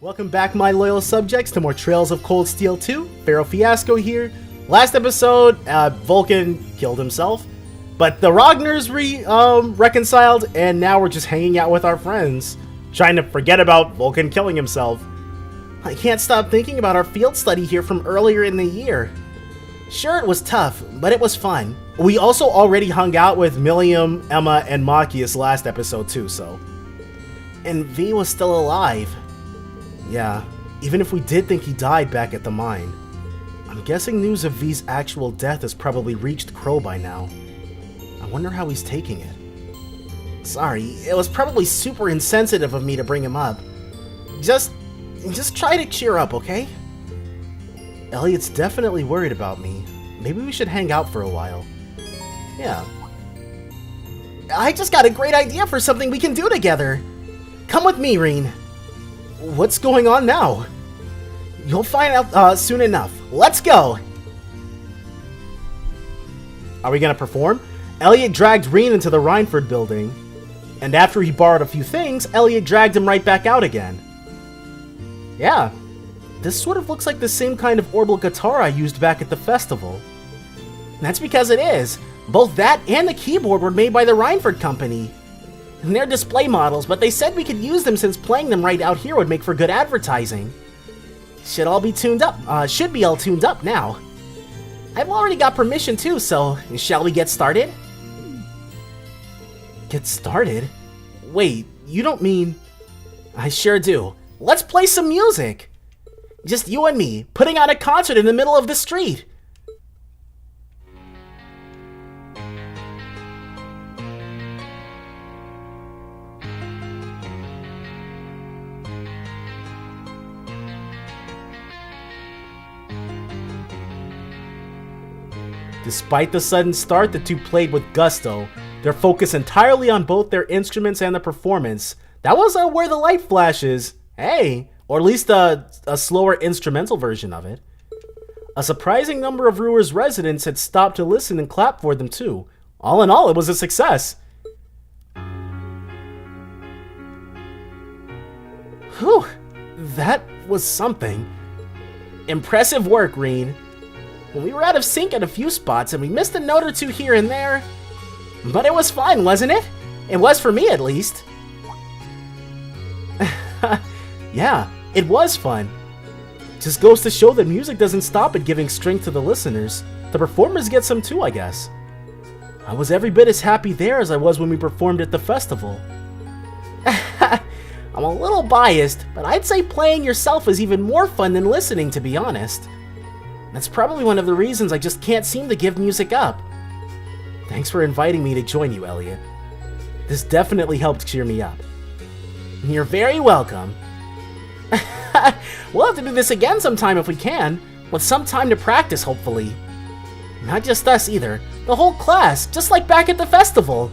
Welcome back, my loyal subjects, to more Trails of Cold Steel 2. Pharaoh Fiasco here. Last episode, Vulcan killed himself, but the Ragnars reconciled, and now we're just hanging out with our friends, trying to forget about Vulcan killing himself. I can't stop thinking about our field study here from earlier in the year. Sure, it was tough, but it was fun. We also already hung out with Milliam, Emma, and Machias last episode too, so... And V was still alive. Yeah, even if we did think he died back at the mine. I'm guessing news of V's actual death has probably reached Crow by now. I wonder how he's taking it. Sorry, it was probably super insensitive of me to bring him up. Just try to cheer up, okay? Elliot's definitely worried about me. Maybe we should hang out for a while. Yeah. I just got a great idea for something we can do together. Come with me, Reen. What's going on now? You'll find out soon enough. Let's go! Are we gonna perform? Elliot dragged Reen into the Reinford building, and after he borrowed a few things, Elliot dragged him right back out again. Yeah, this sort of looks like the same kind of orbital guitar I used back at the festival. That's because it is. Both that and the keyboard were made by the Reinford company. And they're display models, but they said we could use them since playing them right out here would make for good advertising. Should be all tuned up now. I've already got permission too, so shall we get started? Get started? Wait, you don't mean... I sure do. Let's play some music! Just you and me, putting on a concert in the middle of the street. Despite the sudden start, the two played with gusto, their focus entirely on both their instruments and the performance. That was Where the Light Flashes. Hey, or at least a slower instrumental version of it. A surprising number of Roer's residents had stopped to listen and clap for them too. All in all, it was a success. Whew, that was something. Impressive work, Reen. We were out of sync at a few spots, and we missed a note or two here and there. But it was fun, wasn't it? It was for me, at least. Yeah, it was fun. Just goes to show that music doesn't stop at giving strength to the listeners. The performers get some too, I guess. I was every bit as happy there as I was when we performed at the festival. I'm a little biased, but I'd say playing yourself is even more fun than listening, to be honest. That's probably one of the reasons I just can't seem to give music up. Thanks for inviting me to join you, Elliot. This definitely helped cheer me up. You're very welcome. We'll have to do this again sometime if we can, with some time to practice, hopefully. Not just us either, the whole class, just like back at the festival.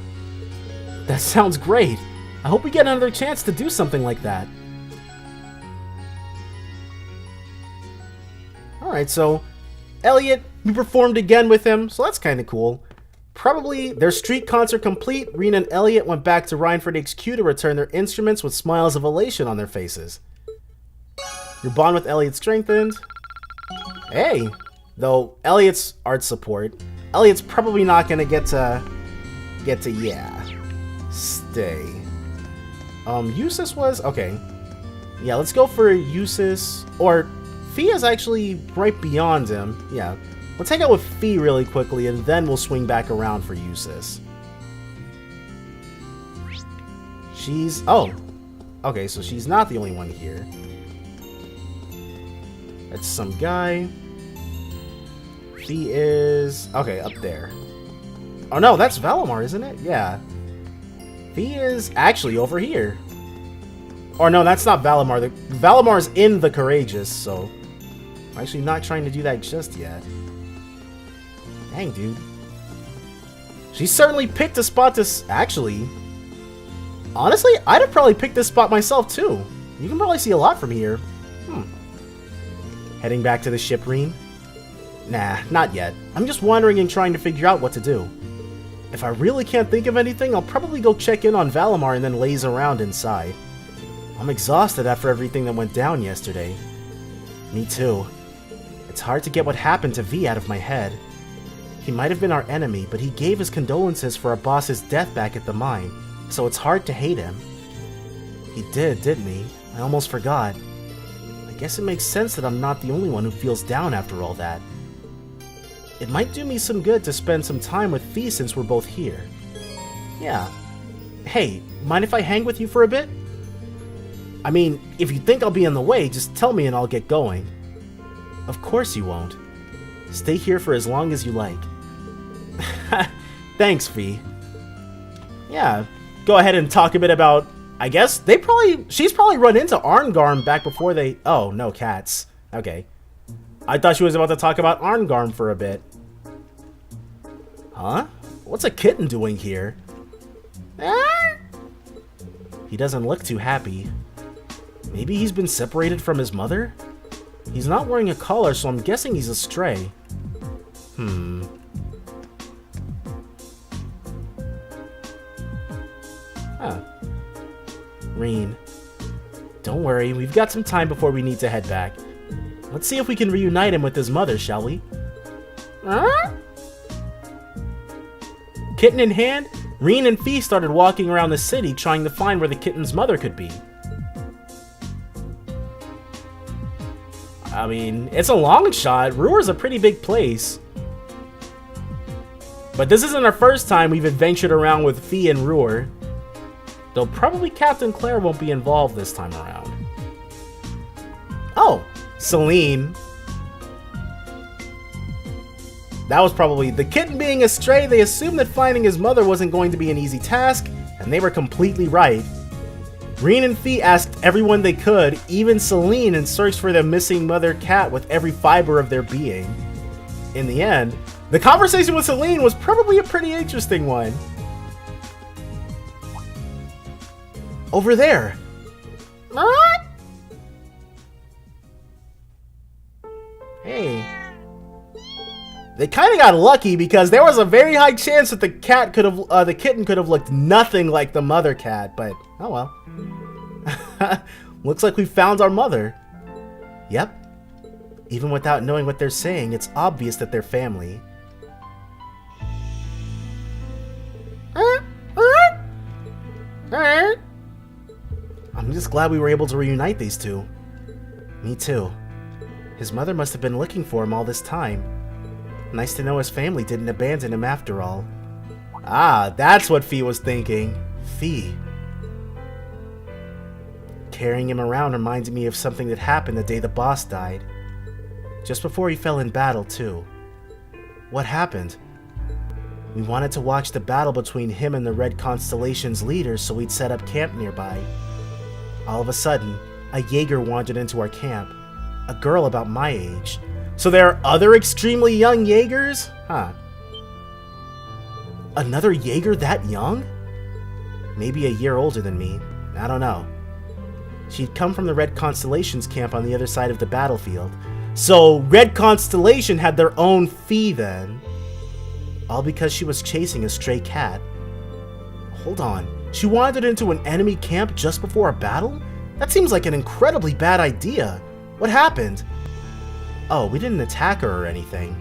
That sounds great. I hope we get another chance to do something like that. Alright, so Elliot, we performed again with him, so that's kind of cool. Probably their street concert complete, Reen and Elliot went back to Reinford HQ to return their instruments with smiles of elation on their faces. Your bond with Elliot strengthened. Hey, though Elliot's art support, Elliot's probably not gonna get to stay. Eustace was okay. Yeah, let's go for Eustace, or Fia's actually right beyond him. Yeah, let's hang out with Fee really quickly, and then we'll swing back around for Eustace. Oh, okay, so she's not the only one here. That's some guy. Fee is... okay, up there. Oh no, that's Valimar, isn't it? Yeah. Fee is actually over here. Or no, that's not Valimar. Valamar's in the Courageous, so... I'm actually not trying to do that just yet. Dang, dude. She certainly picked a spot to... actually... honestly, I'd have probably picked this spot myself, too. You can probably see a lot from here. Heading back to the ship, Reen? Nah, not yet. I'm just wandering and trying to figure out what to do. If I really can't think of anything, I'll probably go check in on Valimar and then laze around inside. I'm exhausted after everything that went down yesterday. Me too. It's hard to get what happened to V out of my head. He might have been our enemy, but he gave his condolences for our boss's death back at the mine, so it's hard to hate him. He did, didn't he? I almost forgot. I guess it makes sense that I'm not the only one who feels down after all that. It might do me some good to spend some time with V since we're both here. Yeah. Hey, mind if I hang with you for a bit? I mean, if you think I'll be in the way, just tell me and I'll get going. Of course you won't. Stay here for as long as you like. Thanks, V. Yeah, go ahead and talk a bit about... I guess she's probably run into Arngarm back before they... Oh, no, cats. Okay. I thought she was about to talk about Arngarm for a bit. Huh? What's a kitten doing here? He doesn't look too happy. Maybe he's been separated from his mother? He's not wearing a collar, so I'm guessing he's a stray. Huh. Reen. Don't worry, we've got some time before we need to head back. Let's see if we can reunite him with his mother, shall we? Kitten in hand, Reen and Fee started walking around the city trying to find where the kitten's mother could be. I mean, it's a long shot. Roer's a pretty big place. But this isn't our first time we've adventured around with Fee and Roer. Though probably Captain Claire won't be involved this time around. Oh, Celine. That was probably the kitten being a stray. They assumed that finding his mother wasn't going to be an easy task, and they were completely right. Reen and Fee asked everyone they could, even Celine, and searched for their missing mother cat with every fiber of their being. In the end, the conversation with Celine was probably a pretty interesting one. Over there. What? Hey. They kind of got lucky because there was a very high chance that the kitten could have looked nothing like the mother cat, but oh well. Looks like we found our mother. Yep. Even without knowing what they're saying, it's obvious that they're family. I'm just glad we were able to reunite these two. Me too. His mother must have been looking for him all this time. Nice to know his family didn't abandon him after all. Ah, that's what Fee was thinking. Fee. Carrying him around reminded me of something that happened the day the boss died. Just before he fell in battle, too. What happened? We wanted to watch the battle between him and the Red Constellation's leaders, so we'd set up camp nearby. All of a sudden, a Jaeger wandered into our camp. A girl about my age. So there are other extremely young Jaegers? Huh. Another Jaeger that young? Maybe a year older than me. I don't know. She'd come from the Red Constellation's camp on the other side of the battlefield. So Red Constellation had their own Fee then. All because she was chasing a stray cat. Hold on. She wandered into an enemy camp just before a battle? That seems like an incredibly bad idea. What happened? Oh, we didn't attack her or anything.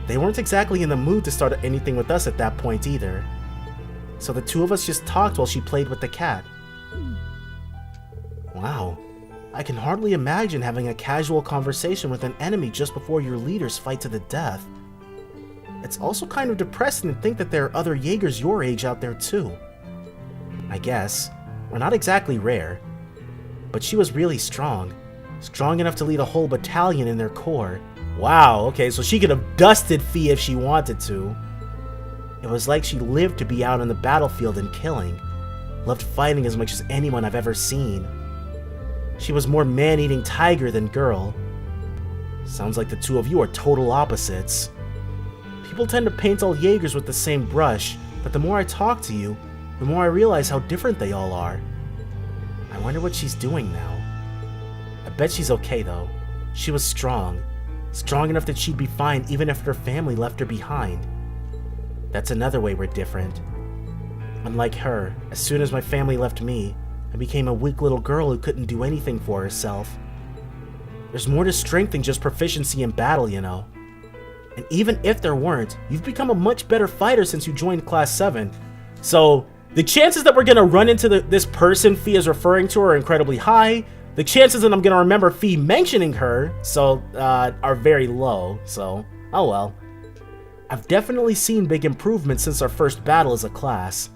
They weren't exactly in the mood to start anything with us at that point either. So the two of us just talked while she played with the cat. Wow. I can hardly imagine having a casual conversation with an enemy just before your leaders fight to the death. It's also kind of depressing to think that there are other Jaegers your age out there too. I guess. We're not exactly rare. But she was really strong. Strong enough to lead a whole battalion in their corps. Wow, okay, so she could have dusted Fee if she wanted to. It was like she lived to be out on the battlefield and killing. Loved fighting as much as anyone I've ever seen. She was more man-eating tiger than girl. Sounds like the two of you are total opposites. People tend to paint all Jaegers with the same brush, but the more I talk to you, the more I realize how different they all are. I wonder what she's doing now. I bet she's okay though. She was strong. Strong enough that she'd be fine even if her family left her behind. That's another way we're different. Unlike her, as soon as my family left me, I became a weak little girl who couldn't do anything for herself. There's more to strength than just proficiency in battle, you know. And even if there weren't, you've become a much better fighter since you joined Class 7. So, the chances that we're going to run into this person Fee is referring to are incredibly high. The chances that I'm going to remember Fee mentioning her are very low. So, oh well. I've definitely seen big improvements since our first battle as a class.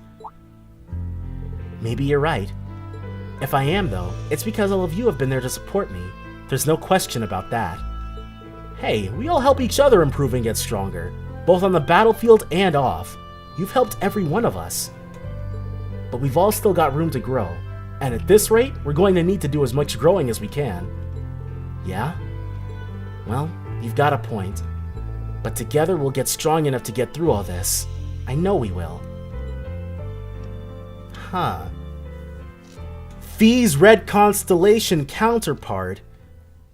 Maybe you're right. If I am, though, it's because all of you have been there to support me. There's no question about that. Hey, we all help each other improve and get stronger, both on the battlefield and off. You've helped every one of us. But we've all still got room to grow, and at this rate, we're going to need to do as much growing as we can. Yeah? Well, you've got a point. But together we'll get strong enough to get through all this. I know we will. Huh. Fee's Red Constellation counterpart.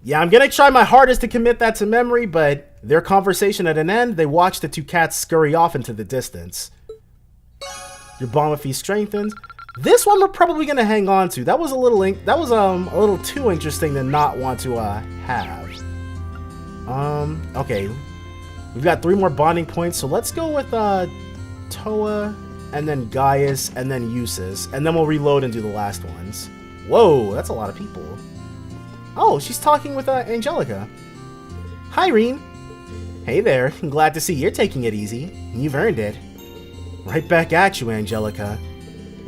Yeah, I'm gonna try my hardest to commit that to memory, but their conversation at an end, they watched the two cats scurry off into the distance. Your bond with Fee strengthened. This one we're probably gonna hang on to. That was a little too interesting to not want to have. Okay. We've got 3 more bonding points, so let's go with Toa, and then Gaius, and then Usis, and then we'll reload and do the last ones. Whoa, that's a lot of people. Oh, she's talking with Angelica. Hi, Reen. Hey there, I'm glad to see you're taking it easy. You've earned it. Right back at you, Angelica.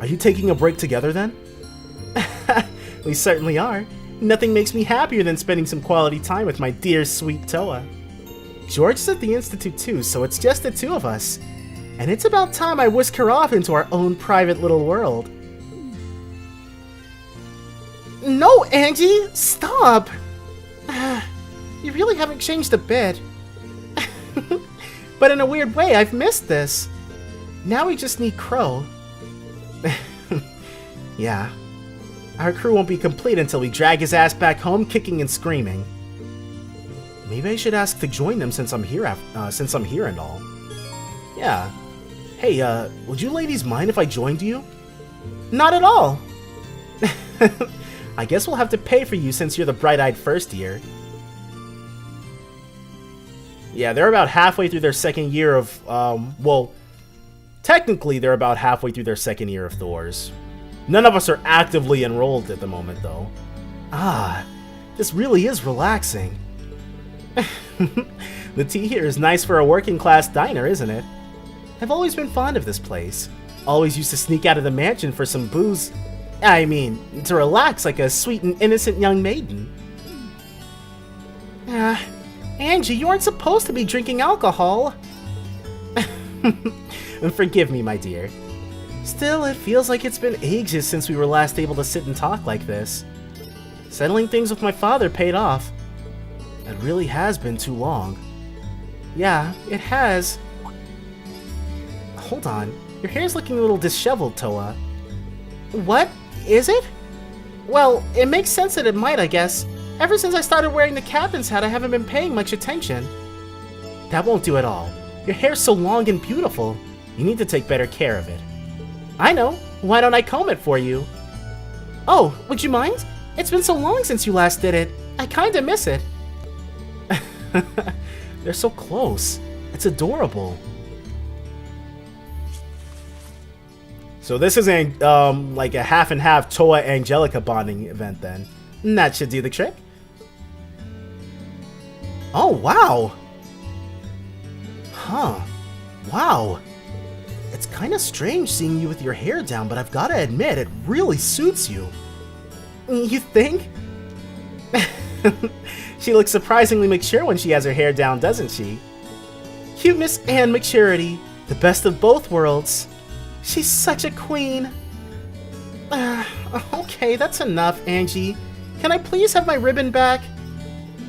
Are you taking a break together then? We certainly are. Nothing makes me happier than spending some quality time with my dear sweet Toa. George is at the Institute too, so it's just the two of us. And it's about time I whisk her off into our own private little world. No, Angie! Stop! You really haven't changed a bit. But in a weird way, I've missed this. Now we just need Crow. Yeah. Our crew won't be complete until we drag his ass back home kicking and screaming. Maybe I should ask to join them since I'm here and all. Yeah. Hey, would you ladies mind if I joined you? Not at all! I guess we'll have to pay for you since you're the bright-eyed first year. Yeah, they're about halfway through their second year of, well, technically they're about halfway through their second year of Thor's. None of us are actively enrolled at the moment, though. Ah, this really is relaxing. The tea here is nice for a working-class diner, isn't it? I've always been fond of this place. Always used to sneak out of the mansion for some booze. I mean, to relax like a sweet and innocent young maiden. Angie, you aren't supposed to be drinking alcohol. Forgive me, my dear. Still, it feels like it's been ages since we were last able to sit and talk like this. Settling things with my father paid off. It really has been too long. Yeah, it has. Hold on, your hair's looking a little disheveled, Toa. What? Is it? Well, it makes sense that it might, I guess. Ever since I started wearing the captain's hat, I haven't been paying much attention. That won't do at all. Your hair's so long and beautiful. You need to take better care of it. I know. Why don't I comb it for you? Oh, would you mind? It's been so long since you last did it. I kinda miss it. They're so close. It's adorable. So this is like a half and half Toa Angelica bonding event then. That should do the trick. Oh, wow. Huh. Wow. It's kind of strange seeing you with your hair down, but I've got to admit, it really suits you. You think? She looks surprisingly mature when she has her hair down, doesn't she? Cuteness and maturity. The best of both worlds. She's such a queen. Okay, that's enough, Angie. Can I please have my ribbon back?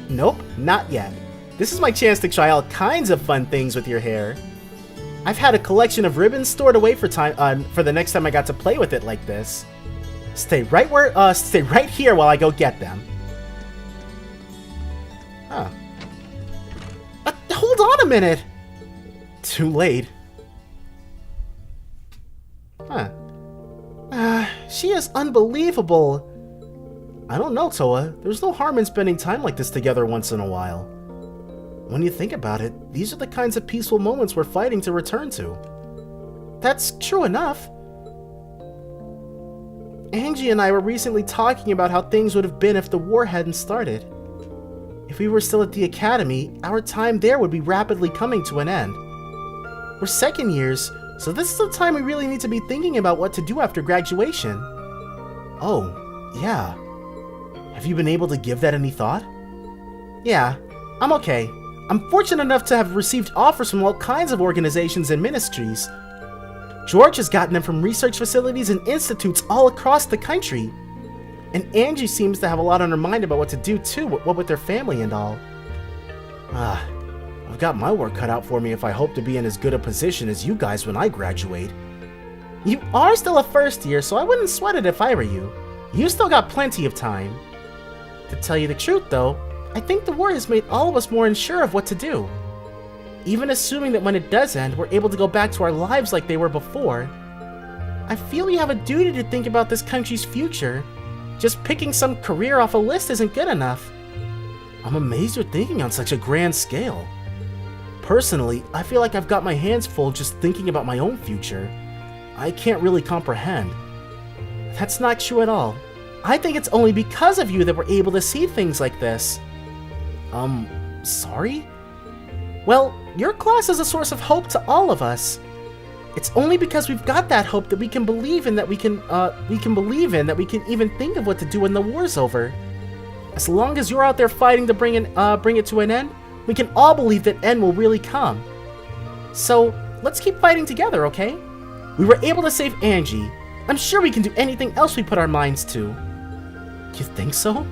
Nope, not yet. This is my chance to try all kinds of fun things with your hair. I've had a collection of ribbons stored away for the next time I got to play with it like this. Stay right here while I go get them. Huh. Hold on a minute! Too late. Huh. She is unbelievable. I don't know, Toa. There's no harm in spending time like this together once in a while. When you think about it, these are the kinds of peaceful moments we're fighting to return to. That's true enough. Angie and I were recently talking about how things would have been if the war hadn't started. If we were still at the academy, our time there would be rapidly coming to an end. We're second years, so this is the time we really need to be thinking about what to do after graduation. Oh, yeah. Have you been able to give that any thought? Yeah, I'm okay. I'm fortunate enough to have received offers from all kinds of organizations and ministries. George has gotten them from research facilities and institutes all across the country. And Angie seems to have a lot on her mind about what to do too, what with their family and all. I've got my work cut out for me if I hope to be in as good a position as you guys when I graduate. You are still a first year, so I wouldn't sweat it if I were you. You still got plenty of time. To tell you the truth though, I think the war has made all of us more unsure of what to do. Even assuming that when it does end, we're able to go back to our lives like they were before. I feel we have a duty to think about this country's future. Just picking some career off a list isn't good enough. I'm amazed you're thinking on such a grand scale. Personally, I feel like I've got my hands full just thinking about my own future. I can't really comprehend. That's not true at all. I think it's only because of you that we're able to see things like this. Sorry? Well, your class is a source of hope to all of us. It's only because we've got that hope that we can believe in that we can even think of what to do when the war's over. As long as you're out there fighting to bring it to an end, we can all believe that end will really come. So, let's keep fighting together, okay? We were able to save Angie. I'm sure we can do anything else we put our minds to. You think so?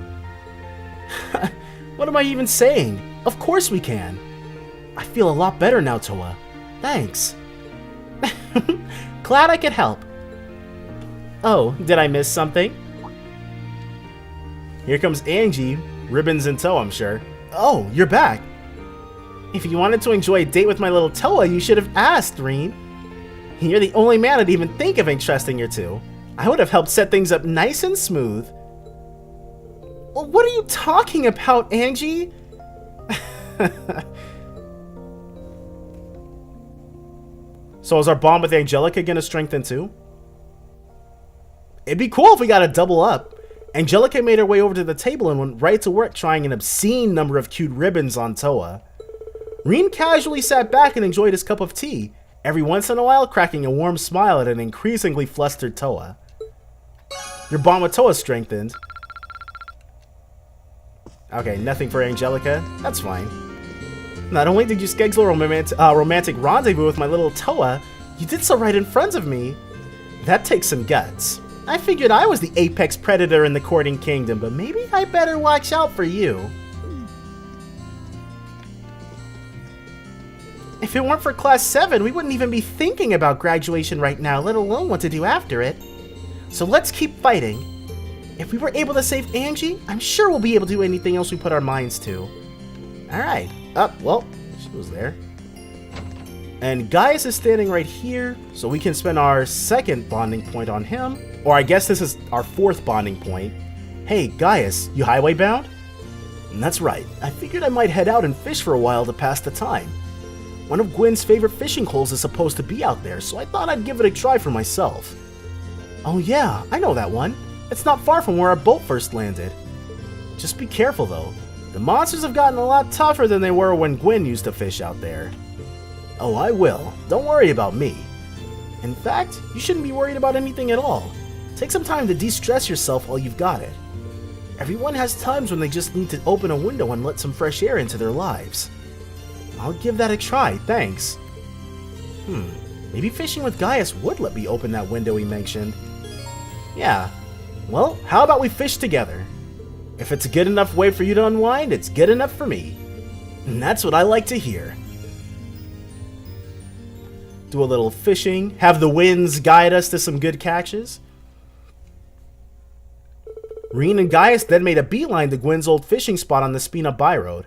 What am I even saying? Of course we can. I feel a lot better now, Toa. Thanks. Glad I could help. Oh, did I miss something? Here comes Angie, ribbons in tow, I'm sure. Oh, you're back. If you wanted to enjoy a date with my little Toa, you should have asked, Reen. You're the only man I'd even think of entrusting her to. I would have helped set things up nice and smooth. Well, what are you talking about, Angie? So is our bond with Angelica gonna strengthen too? It'd be cool if we got a double up. Angelica made her way over to the table and went right to work trying an obscene number of cute ribbons on Toa. Reen casually sat back and enjoyed his cup of tea, every once in a while cracking a warm smile at an increasingly flustered Toa. Your bond with Toa strengthened. Okay, nothing for Angelica. That's fine. Not only did you schedule a romantic rendezvous with my little Toa, you did so right in front of me. That takes some guts. I figured I was the apex predator in the courting kingdom, but maybe I better watch out for you. If it weren't for Class 7, we wouldn't even be thinking about graduation right now, let alone what to do after it. So let's keep fighting. If we were able to save Angie, I'm sure we'll be able to do anything else we put our minds to. Alright. Well, she was there. And Gaius is standing right here, so we can spend our second bonding point on him. Or I guess this is our fourth bonding point. Hey, Gaius, you highway bound? And that's right. I figured I might head out and fish for a while to pass the time. One of Gwen's favorite fishing holes is supposed to be out there, so I thought I'd give it a try for myself. Oh yeah, I know that one. It's not far from where our boat first landed. Just be careful though. The monsters have gotten a lot tougher than they were when Gwen used to fish out there. Oh, I will. Don't worry about me. In fact, you shouldn't be worried about anything at all. Take some time to de-stress yourself while you've got it. Everyone has times when they just need to open a window and let some fresh air into their lives. I'll give that a try, thanks. Maybe fishing with Gaius would let me open that window he mentioned. Yeah. Well, how about we fish together? If it's a good enough way for you to unwind, it's good enough for me. And that's what I like to hear. Do a little fishing, have the winds guide us to some good catches. Reen and Gaius then made a beeline to Gwen's old fishing spot on the Spina byroad.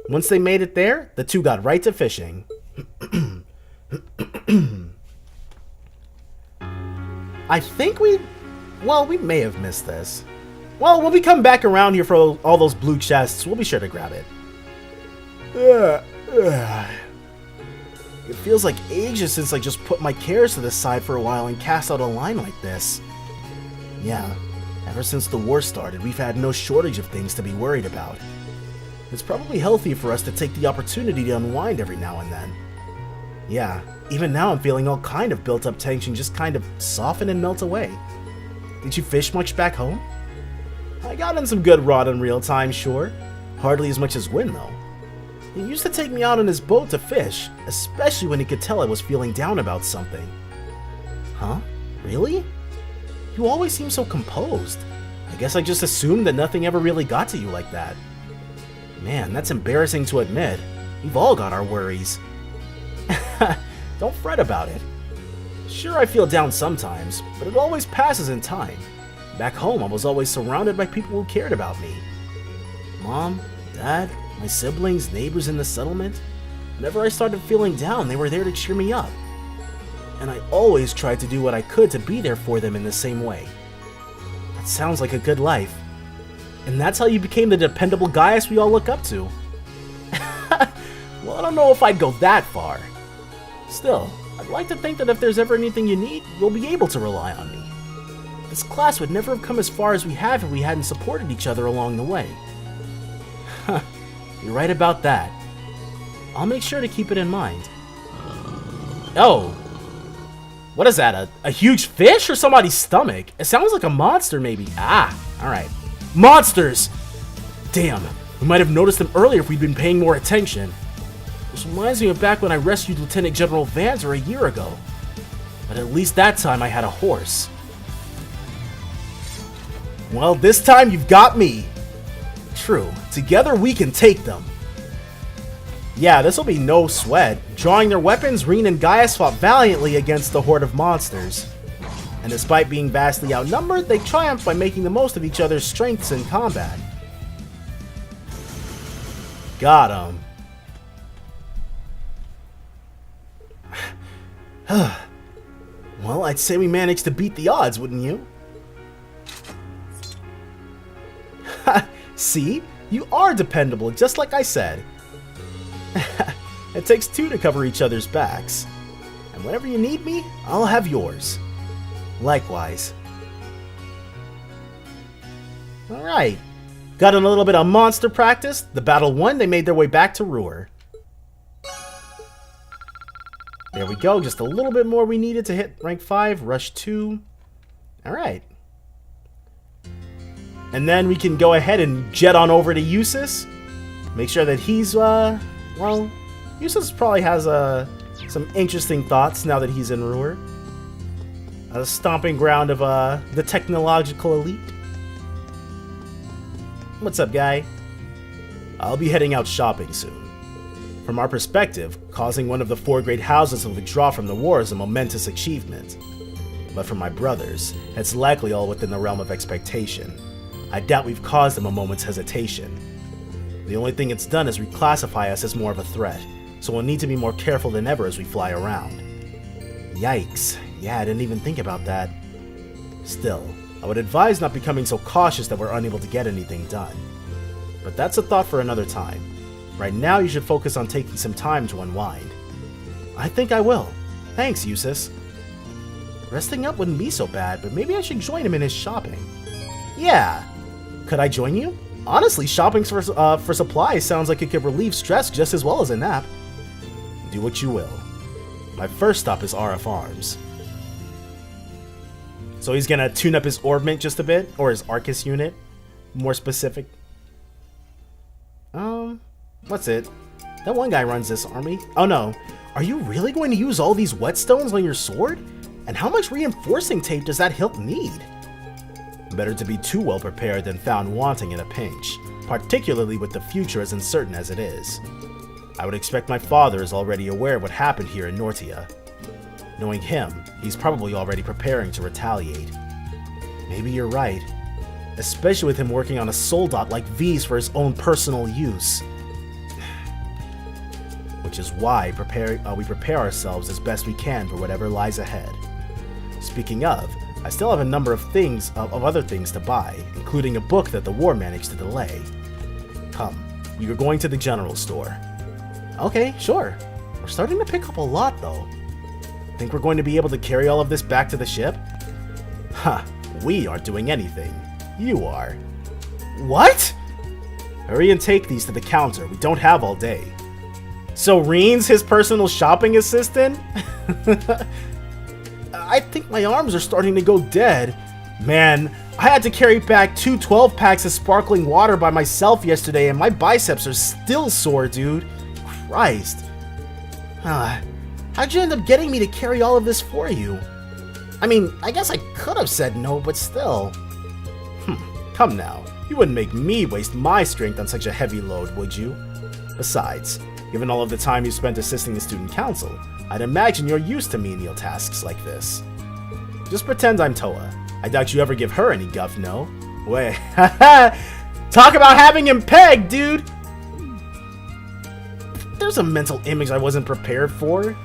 Once they made it there, the two got right to fishing. I think Well, we may have missed this. Well, when we come back around here for all those blue chests, we'll be sure to grab it. It feels like ages since I just put my cares to the side for a while and cast out a line like this. Yeah, ever since the war started, we've had no shortage of things to be worried about. It's probably healthy for us to take the opportunity to unwind every now and then. Yeah, even now I'm feeling all kind of built-up tension just kind of soften and melt away. Did you fish much back home? I got in some good rod in real time, sure. Hardly as much as Win, though. He used to take me out on his boat to fish, especially when he could tell I was feeling down about something. Huh? Really? You always seem so composed. I guess I just assumed that nothing ever really got to you like that. Man, that's embarrassing to admit. We've all got our worries. Don't fret about it. Sure, I feel down sometimes, but it always passes in time. Back home, I was always surrounded by people who cared about me. Mom, Dad, my siblings, neighbors in the settlement. Whenever I started feeling down, they were there to cheer me up. And I always tried to do what I could to be there for them in the same way. That sounds like a good life. And that's how you became the dependable guys we all look up to. Well, I don't know if I'd go that far. Still, I'd like to think that if there's ever anything you need, you'll be able to rely on me. This class would never have come as far as we have if we hadn't supported each other along the way. You're right about that. I'll make sure to keep it in mind. Oh! What is that, a huge fish or somebody's stomach? It sounds like a monster, maybe. Ah, alright. Monsters! Damn, we might have noticed them earlier if we'd been paying more attention. This reminds me of back when I rescued Lieutenant General Vanzer a year ago. But at least that time I had a horse. Well, this time you've got me. True, together we can take them. Yeah, this'll be no sweat. Drawing their weapons, Reen and Gaius fought valiantly against the horde of monsters. And despite being vastly outnumbered, they triumphed by making the most of each other's strengths in combat. Got 'em. Well, I'd say we managed to beat the odds, wouldn't you? See? You are dependable, just like I said. It takes two to cover each other's backs. And whenever you need me, I'll have yours. Likewise. Alright. Got in a little bit of monster practice. The battle won, they made their way back to Roer. There we go, just a little bit more we needed to hit rank 5, rush 2. Alright. And then we can go ahead and jet on over to Eustace. Make sure that he's, well, Eustace probably has some interesting thoughts now that he's in Roer. A stomping ground of the technological elite. What's up, guy? I'll be heading out shopping soon. From our perspective, causing one of the 4 great houses to withdraw from the war is a momentous achievement. But for my brothers, it's likely all within the realm of expectation. I doubt we've caused them a moment's hesitation. The only thing it's done is reclassify us as more of a threat, so we'll need to be more careful than ever as we fly around. Yikes, yeah, I didn't even think about that. Still, I would advise not becoming so cautious that we're unable to get anything done. But that's a thought for another time. Right now you should focus on taking some time to unwind. I think I will. Thanks, Eustace. Resting up wouldn't be so bad, but maybe I should join him in his shopping. Yeah. Could I join you? Honestly, shopping for supplies sounds like it could relieve stress just as well as a nap. Do what you will. My first stop is RF Arms. So he's gonna tune up his orbment just a bit, or his Arcus unit, more specific. What's it? That one guy runs this army. Oh no, are you really going to use all these whetstones on your sword? And how much reinforcing tape does that hilt need? Better to be too well prepared than found wanting in a pinch, particularly with the future as uncertain as it is. I would expect my father is already aware of what happened here in Nortia. Knowing him, he's probably already preparing to retaliate. Maybe you're right, especially with him working on a soldat like these for his own personal use. Which is why we prepare ourselves as best we can for whatever lies ahead. Speaking of, I still have a number of other things to buy, including a book that the war managed to delay. Come, we are going to the general store. Okay, sure. We're starting to pick up a lot, though. Think we're going to be able to carry all of this back to the ship? Ha, we aren't doing anything. You are. What? Hurry and take these to the counter. We don't have all day. So Reen's his personal shopping assistant? I think my arms are starting to go dead. Man, I had to carry back 2 12-packs of sparkling water by myself yesterday and my biceps are still sore, dude. Christ. How'd you end up getting me to carry all of this for you? I mean, I guess I could have said no, but still. Come now. You wouldn't make me waste my strength on such a heavy load, would you? Besides, given all of the time you spent assisting the student council, I'd imagine you're used to menial tasks like this. Just pretend I'm Toa. I doubt you ever give her any guff, no? Wait, talk about having him pegged, dude! There's a mental image I wasn't prepared for.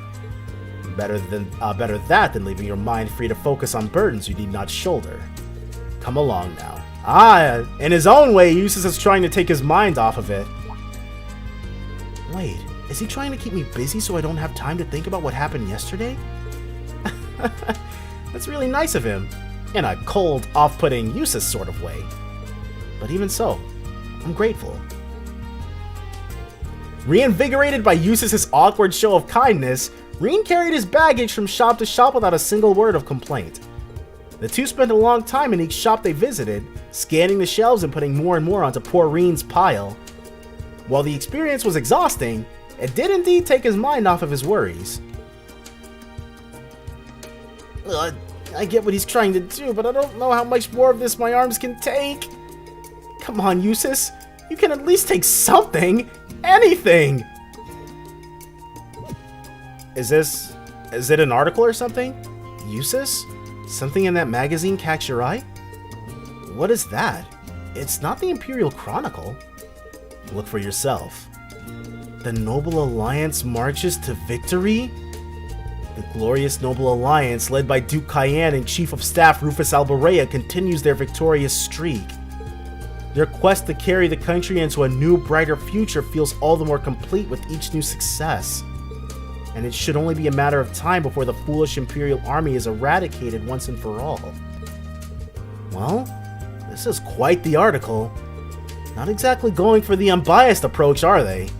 Better that than leaving your mind free to focus on burdens you need not shoulder. Come along now. In his own way, Eustace is trying to take his mind off of it. Wait, is he trying to keep me busy so I don't have time to think about what happened yesterday? That's really nice of him. In a cold, off-putting Eustace sort of way. But even so, I'm grateful. Reinvigorated by Eustace's awkward show of kindness, Reen carried his baggage from shop to shop without a single word of complaint. The two spent a long time in each shop they visited, scanning the shelves and putting more and more onto poor Reen's pile. While the experience was exhausting, it did indeed take his mind off of his worries. I get what he's trying to do, but I don't know how much more of this my arms can take. Come on, Eustace. You can at least take something. Anything. Is it an article or something? Eustace? Something in that magazine catch your eye? What is that? It's not the Imperial Chronicle. Look for yourself. The Noble Alliance marches to victory? The glorious Noble Alliance, led by Duke Cayenne and Chief of Staff Rufus Alborea, continues their victorious streak. Their quest to carry the country into a new, brighter future feels all the more complete with each new success. And it should only be a matter of time before the foolish Imperial army is eradicated once and for all. Well, this is quite the article. Not exactly going for the unbiased approach, are they?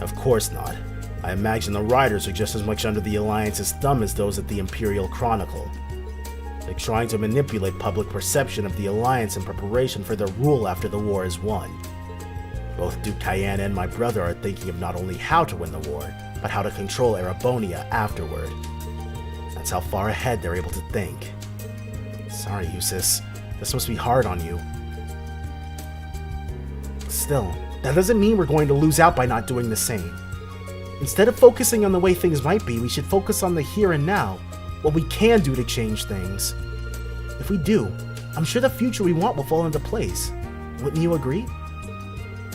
Of course not. I imagine the writers are just as much under the Alliance's thumb as those at the Imperial Chronicle. They're trying to manipulate public perception of the Alliance in preparation for their rule after the war is won. Both Duke Cayenne and my brother are thinking of not only how to win the war, but how to control Erebonia afterward. That's how far ahead they're able to think. Sorry, Eustace. This must be hard on you. Still, that doesn't mean we're going to lose out by not doing the same. Instead of focusing on the way things might be, we should focus on the here and now, what we can do to change things. If we do, I'm sure the future we want will fall into place. Wouldn't you agree?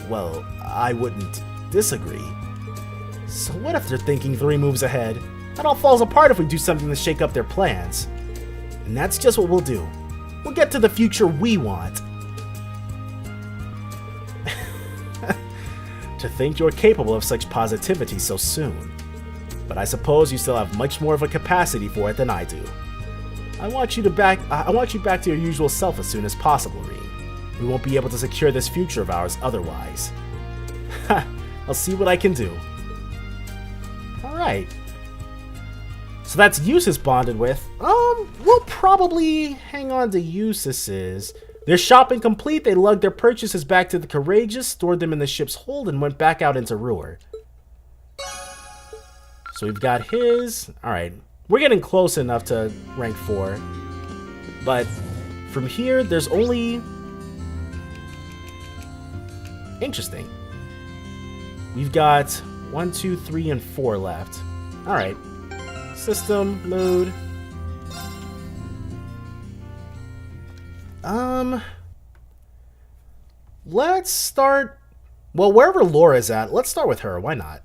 Well, I wouldn't disagree. So what if they're thinking 3 moves ahead? That all falls apart if we do something to shake up their plans. And that's just what we'll do. We'll get to the future we want. To think you're capable of such positivity so soon. But I suppose you still have much more of a capacity for it than I do. I want you back to your usual self as soon as possible, Reen. We won't be able to secure this future of ours otherwise. I'll see what I can do. Alright. So that's Eustace bonded with. We'll probably hang on to Eustace's. Their shopping complete, they lugged their purchases back to the Courageous, stored them in the ship's hold, and went back out into Roer. So we've got his. Alright, we're getting close enough to rank 4. But from here, there's only... Interesting. We've got 1, 2, 3, and 4 left. Alright. System, mood. Let's start... Well, wherever Laura's at, let's start with her. Why not?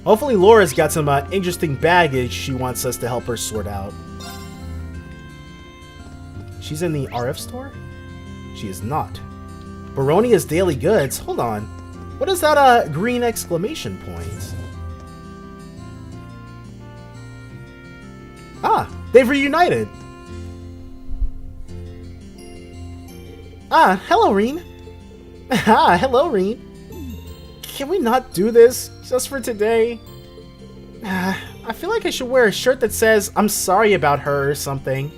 Hopefully Laura's got some interesting baggage she wants us to help her sort out. She's in the RF store? She is not. Baronia's Daily Goods? Hold on. What is that green exclamation point? Ah, they've reunited. Ah, hello, Reen. Ah, hello, Reen. Can we not do this just for today? I feel like I should wear a shirt that says, I'm sorry about her or something.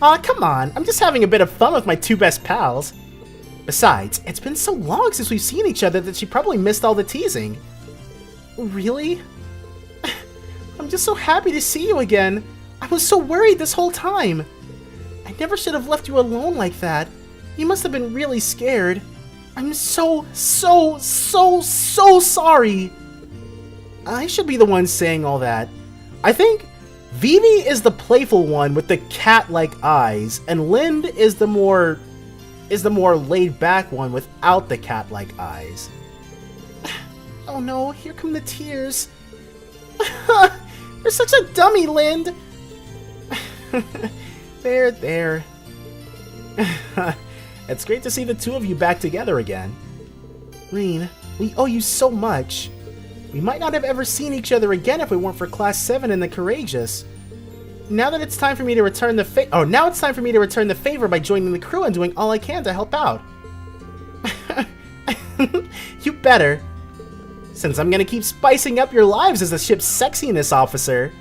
Aw, come on. I'm just having a bit of fun with my two best pals. Besides, it's been so long since we've seen each other that she probably missed all the teasing. Really? I'm just so happy to see you again. I was so worried this whole time. I never should have left you alone like that. You must have been really scared. I'm so sorry. I should be the one saying all that. I think Vivi is the playful one with the cat-like eyes, and Lind is the more laid-back one without the cat-like eyes. Oh no, here come the tears. You're such a dummy, Lind. There. It's great to see the two of you back together again. Reen, we owe you so much. We might not have ever seen each other again if it weren't for Class 7 and the Courageous. Now it's time for me to return the favor by joining the crew and doing all I can to help out. You better. Since I'm gonna keep spicing up your lives as the ship's sexiness officer.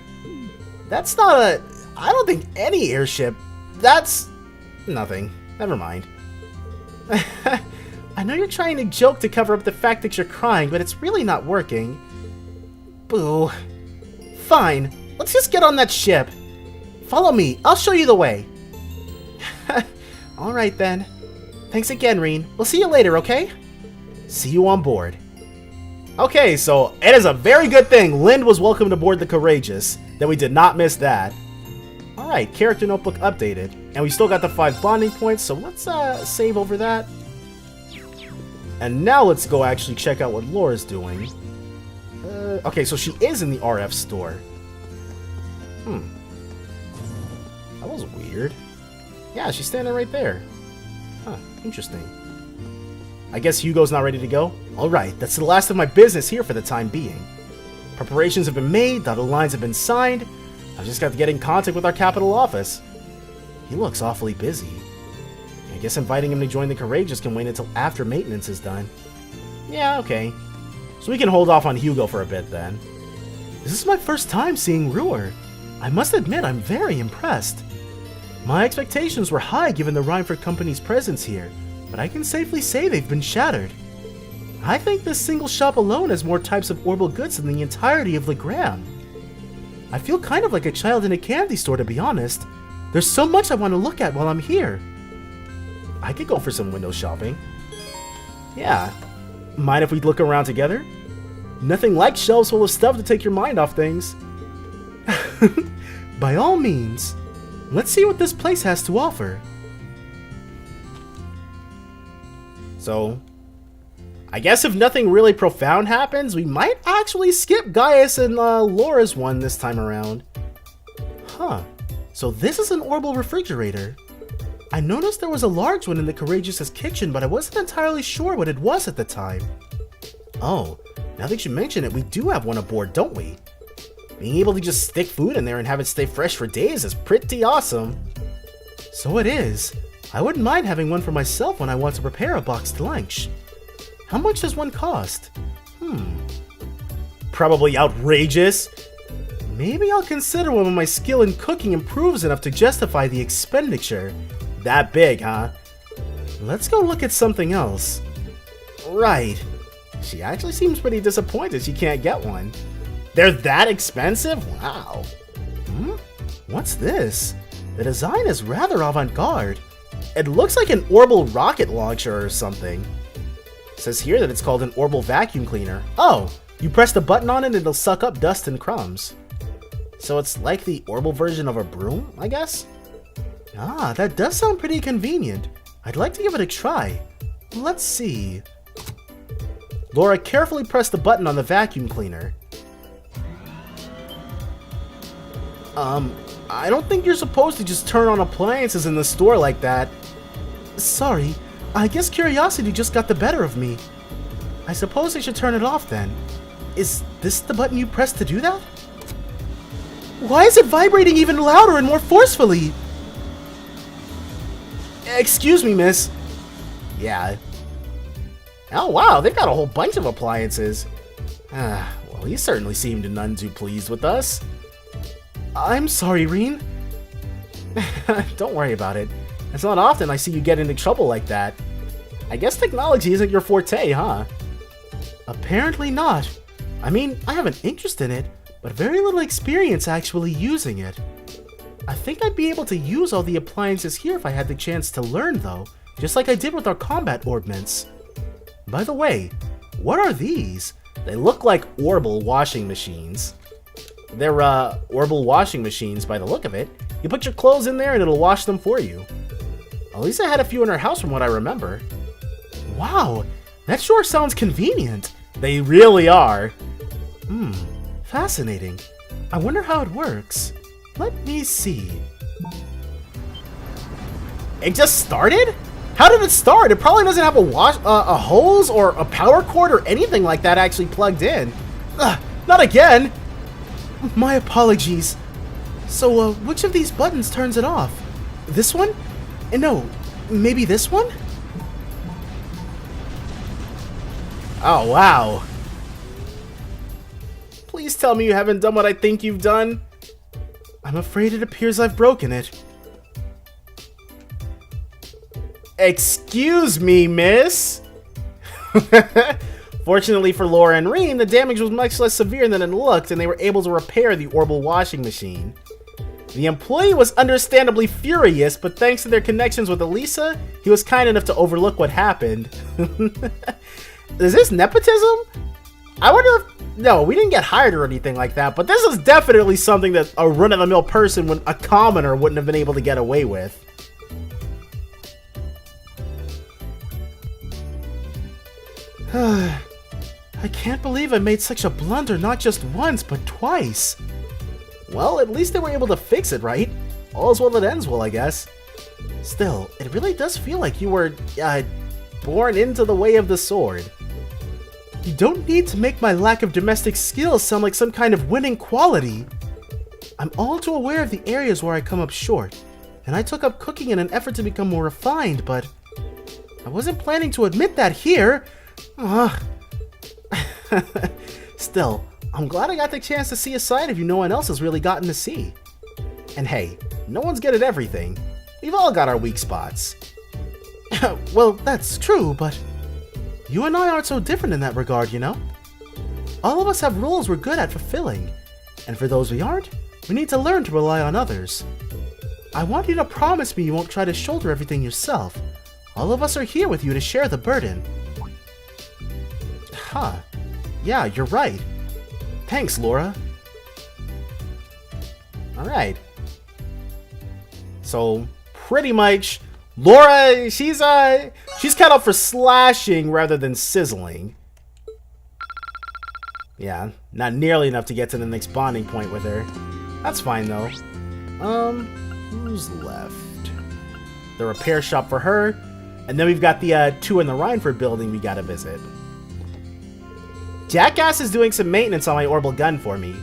That's not a... I don't think any airship... That's... nothing. Never mind. I know you're trying to joke to cover up the fact that you're crying, but it's really not working. Boo. Fine. Let's just get on that ship. Follow me. I'll show you the way. Alright then. Thanks again, Reen. We'll see you later, okay? See you on board. Okay, so it is a very good thing Lind was welcomed aboard the Courageous, that we did not miss that. Alright, character notebook updated. And we still got the 5 bonding points, so let's save over that. And now let's go actually check out what Laura's doing. Okay, so she is in the RF store. That was weird. Yeah, she's standing right there. Huh, interesting. I guess Hugo's not ready to go? Alright, that's the last of my business here for the time being. Preparations have been made, dotted lines have been signed. I've just got to get in contact with our capital office. He looks awfully busy. I guess inviting him to join the Courageous can wait until after maintenance is done. Yeah, okay. So we can hold off on Hugo for a bit then. This is my first time seeing Roer. I must admit I'm very impressed. My expectations were high given the Rhineford Company's presence here, but I can safely say they've been shattered. I think this single shop alone has more types of orbital goods than the entirety of Legram. I feel kind of like a child in a candy store, to be honest. There's so much I want to look at while I'm here. I could go for some window shopping. Yeah. Mind if we look around together? Nothing like shelves full of stuff to take your mind off things. By all means. Let's see what this place has to offer. So, I guess if nothing really profound happens, we might actually skip Gaius and Laura's one this time around. Huh. So this is an orbital refrigerator. I noticed there was a large one in the Courageous's kitchen, but I wasn't entirely sure what it was at the time. Oh, now that you mention it, we do have one aboard, don't we? Being able to just stick food in there and have it stay fresh for days is pretty awesome. So it is. I wouldn't mind having one for myself when I want to prepare a boxed lunch. How much does one cost? Probably outrageous. Maybe I'll consider one when my skill in cooking improves enough to justify the expenditure. That big, huh? Let's go look at something else. Right. She actually seems pretty disappointed she can't get one. They're that expensive? Wow. What's this? The design is rather avant-garde. It looks like an orbital rocket launcher or something. It says here that it's called an orbital vacuum cleaner. Oh, you press the button on it and it'll suck up dust and crumbs. So it's like the orbital version of a broom, I guess? Ah, that does sound pretty convenient. I'd like to give it a try. Let's see. Laura carefully pressed the button on the vacuum cleaner. I don't think you're supposed to just turn on appliances in the store like that. Sorry, I guess curiosity just got the better of me. I suppose I should turn it off then. Is this the button you pressed to do that? Why is it vibrating even louder and more forcefully? Excuse me, miss. Yeah. Oh wow, they've got a whole bunch of appliances. Well, he certainly seemed none too pleased with us. I'm sorry, Reen. Don't worry about it. It's not often I see you get into trouble like that. I guess technology isn't your forte, huh? Apparently not. I mean, I have an interest in it, but very little experience actually using it. I think I'd be able to use all the appliances here if I had the chance to learn, though, just like I did with our combat ordnance. By the way, what are these? They look like Orbital washing machines. They're, Orbital washing machines by the look of it. You put your clothes in there and it'll wash them for you. Elisa had a few in her house from what I remember. Wow, that sure sounds convenient. They really are. Fascinating. I wonder how it works. Let me see. It just started? How did it start? It probably doesn't have a hose or a power cord or anything like that actually plugged in. Not again. My apologies. So, which of these buttons turns it off? This one? No, maybe this one? Oh, wow. Please tell me you haven't done what I think you've done. I'm afraid it appears I've broken it. Excuse me, miss? Fortunately for Laura and Reen, the damage was much less severe than it looked, and they were able to repair the Orbital washing machine. The employee was understandably furious, but thanks to their connections with Elisa, he was kind enough to overlook what happened. Is this nepotism? I wonder if... No, we didn't get hired or anything like that, but this is definitely something that a run-of-the-mill person, a commoner, wouldn't have been able to get away with. I can't believe I made such a blunder not just once, but twice. Well, at least they were able to fix it, right? All's well that ends well, I guess. Still, it really does feel like you were, born into the way of the sword. You don't need to make my lack of domestic skills sound like some kind of winning quality. I'm all too aware of the areas where I come up short, and I took up cooking in an effort to become more refined, but I wasn't planning to admit that here. Still, I'm glad I got the chance to see a side of you no one else has really gotten to see. And hey, no one's good at everything. We've all got our weak spots. Well, that's true, but you and I aren't so different in that regard, you know? All of us have roles we're good at fulfilling, and for those we aren't, we need to learn to rely on others. I want you to promise me you won't try to shoulder everything yourself. All of us are here with you to share the burden. Huh. Yeah, you're right. Thanks, Laura. Alright. So, pretty much, Laura, she's cut out for slashing rather than sizzling. Yeah, not nearly enough to get to the next bonding point with her. That's fine, though. Who's left? The repair shop for her. And then we've got the two in the Rhineford building we gotta visit. Jackass is doing some maintenance on my orbital gun for me.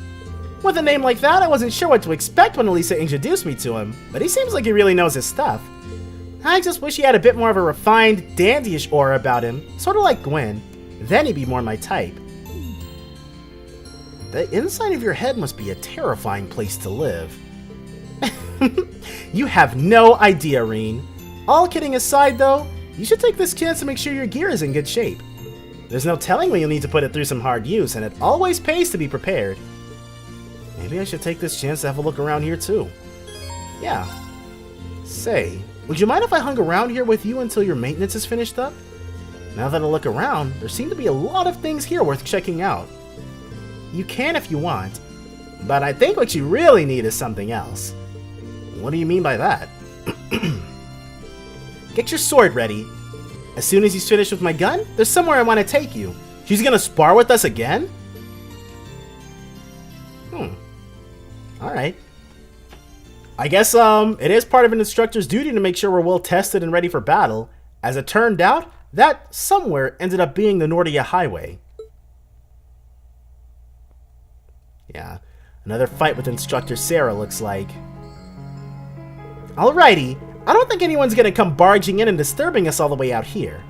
With a name like that, I wasn't sure what to expect when Elisa introduced me to him, but he seems like he really knows his stuff. I just wish he had a bit more of a refined, dandyish aura about him, sort of like Gwen. Then he'd be more my type. The inside of your head must be a terrifying place to live. You have no idea, Reen. All kidding aside, though, you should take this chance to make sure your gear is in good shape. There's no telling when you'll need to put it through some hard use, and it always pays to be prepared. Maybe I should take this chance to have a look around here, too. Yeah. Say, would you mind if I hung around here with you until your maintenance is finished up? Now that I look around, there seem to be a lot of things here worth checking out. You can if you want, but I think what you really need is something else. What do you mean by that? Get your sword ready. As soon as he's finished with my gun, there's somewhere I want to take you. She's gonna spar with us again? Alright. I guess, it is part of an instructor's duty to make sure we're well tested and ready for battle. As it turned out, that somewhere ended up being the Nordia Highway. Yeah, another fight with Instructor Sarah looks like. Alrighty, I don't think anyone's gonna come barging in and disturbing us all the way out here.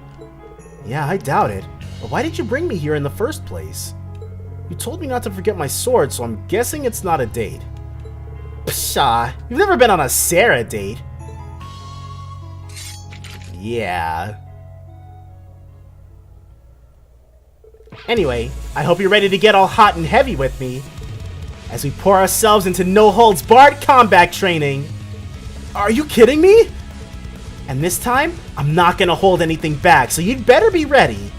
Yeah, I doubt it. But why did you bring me here in the first place? You told me not to forget my sword, so I'm guessing it's not a date. Pshaw, you've never been on a Sarah date. Yeah. Anyway, I hope you're ready to get all hot and heavy with me as we pour ourselves into no-holds-barred combat training. Are you kidding me? And this time, I'm not gonna hold anything back, so you'd better be ready.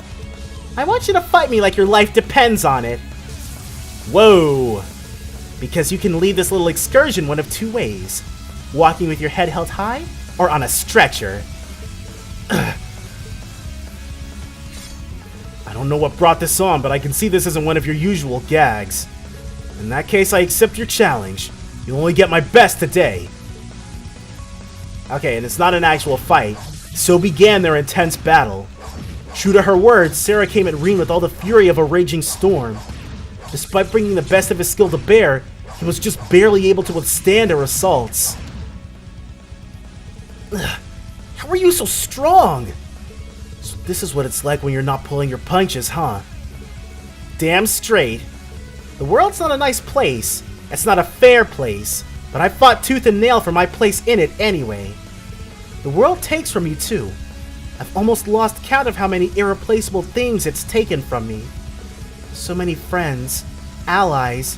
I want you to fight me like your life depends on it. Whoa. Because you can lead this little excursion one of two ways. Walking with your head held high, or on a stretcher. I don't know what brought this on, but I can see this isn't one of your usual gags. In that case, I accept your challenge. You'll only get my best today. Okay, and it's not an actual fight. So began their intense battle. True to her words, Sarah came at Reen with all the fury of a raging storm. Despite bringing the best of his skill to bear, he was just barely able to withstand her assaults. Ugh, how are you so strong? So this is what it's like when you're not pulling your punches, huh? Damn straight. The world's not a nice place. It's not a fair place. But I fought tooth and nail for my place in it anyway. The world takes from you too. I've almost lost count of how many irreplaceable things it's taken from me. So many friends, allies.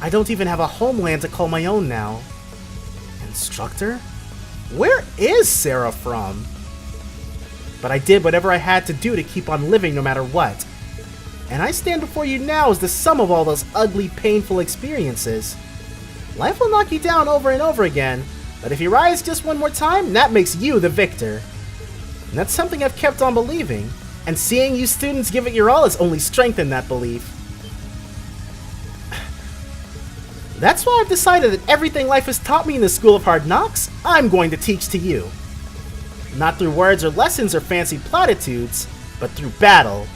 I don't even have a homeland to call my own now. Instructor? Where is Sarah from? But I did whatever I had to do to keep on living no matter what. And I stand before you now as the sum of all those ugly, painful experiences. Life will knock you down over and over again, but if you rise just one more time, that makes you the victor. And that's something I've kept on believing. And seeing you students give it your all has only strengthened that belief. That's why I've decided that everything life has taught me in the School of Hard Knocks, I'm going to teach to you. Not through words or lessons or fancy platitudes, but through battle.